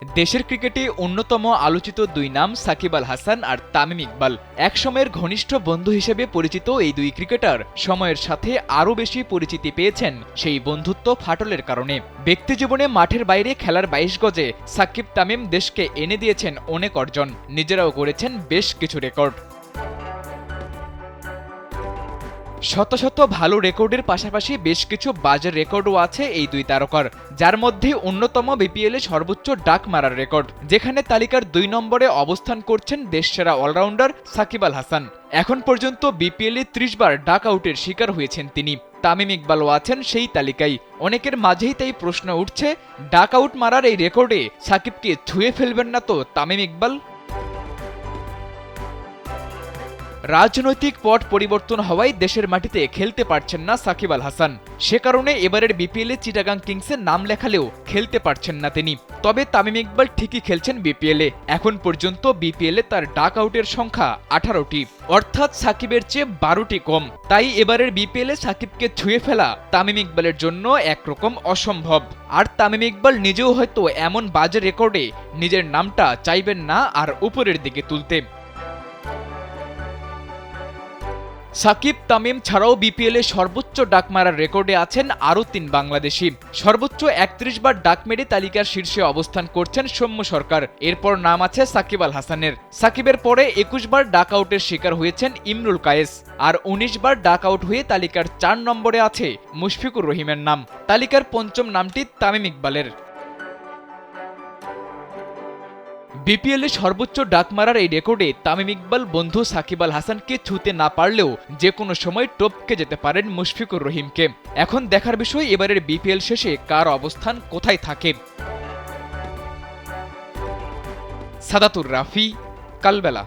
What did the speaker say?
দেশের ক্রিকেটে অন্যতম আলোচিত দুই নাম সাকিব আল হাসান আর তামিম ইকবাল। একসময়ের ঘনিষ্ঠ বন্ধু হিসেবে পরিচিত এই দুই ক্রিকেটার সময়ের সাথে আরও বেশি পরিচিতি পেয়েছেন সেই বন্ধুত্ব ফাটলের কারণে। ব্যক্তিজীবনে মাঠের বাইরে খেলার ২২ গজে সাকিব তামিম দেশকে এনে দিয়েছেন অনেক অর্জন, নিজেরাও করেছেন বেশ কিছু রেকর্ড। শত শত ভালো রেকর্ডের পাশাপাশি বেশ কিছু বাজে রেকর্ডও আছে এই দুই তারকার, যার মধ্যে অন্যতম বিপিএলে সর্বোচ্চ ডাক মারার রেকর্ড, যেখানে তালিকার ২ নম্বরে অবস্থান করছেন দেশসেরা অলরাউন্ডার সাকিব আল হাসান। এখন পর্যন্ত বিপিএলে ৩০ বার ডাক আউটের শিকার হয়েছেন তিনি। তামিম ইকবালও আছেন সেই তালিকায়। অনেকের মাঝেই তাই প্রশ্ন উঠছে, ডাক আউট মারার এই রেকর্ডে সাকিবকে ছুঁয়ে ফেলবেন না তো তামিম ইকবাল? রাজনৈতিক পট পরিবর্তন হওয়ায় দেশের মাটিতে খেলতে পারছেন না সাকিব আল হাসান। সে কারণে এবারের বিপিএলে চিটাগাং কিংসে নাম লেখালেও খেলতে পারছেন না তিনি। তবে তামিম ইকবাল ঠিকই খেলছেন বিপিএলে। এখন পর্যন্ত বিপিএলে তার ডাক আউটের সংখ্যা ১৮টি, অর্থাৎ সাকিবের চেয়ে ১২টি কম। তাই এবারের বিপিএলে সাকিবকে ছুঁয়ে ফেলা তামিম ইকবালের জন্য একরকম অসম্ভব। আর তামিম ইকবাল নিজেও হয়তো এমন বাজে রেকর্ডে নিজের নামটা চাইবেন না আর উপরের দিকে তুলতে। সাকিব তামিম ছাড়াও বিপিএলে সর্বোচ্চ ডাক মারার রেকর্ডে আছেন আরও ৩ বাংলাদেশি। সর্বোচ্চ ৩১ বার ডাক মেরে তালিকার শীর্ষে অবস্থান করছেন সৌম্য সরকার। এরপর নাম আছে সাকিব আল হাসানের। সাকিবের পরে ২১ বার ডাক আউটের শিকার হয়েছেন ইমরুল কায়েস, আর ১৯ বার ডাক আউট হয়ে তালিকার ৪ নম্বরে আছে মুশফিকুর রহিমের নাম। তালিকার ৫ম নামটি তামিম ইকবালের। বিপিএলে সর্বোচ্চ ডাক মারার এই রেকর্ডে তামিম ইকবাল বন্ধু সাকিব আল হাসানকে ছুঁতে না পারলেও যে কোনো সময় টপকে যেতে পারেন মুশফিকুর রহিমকে। এখন দেখার বিষয় এবারের বিপিএল শেষে কার অবস্থান কোথায় থাকে। সাদাতুর রাফি, কালবেলা।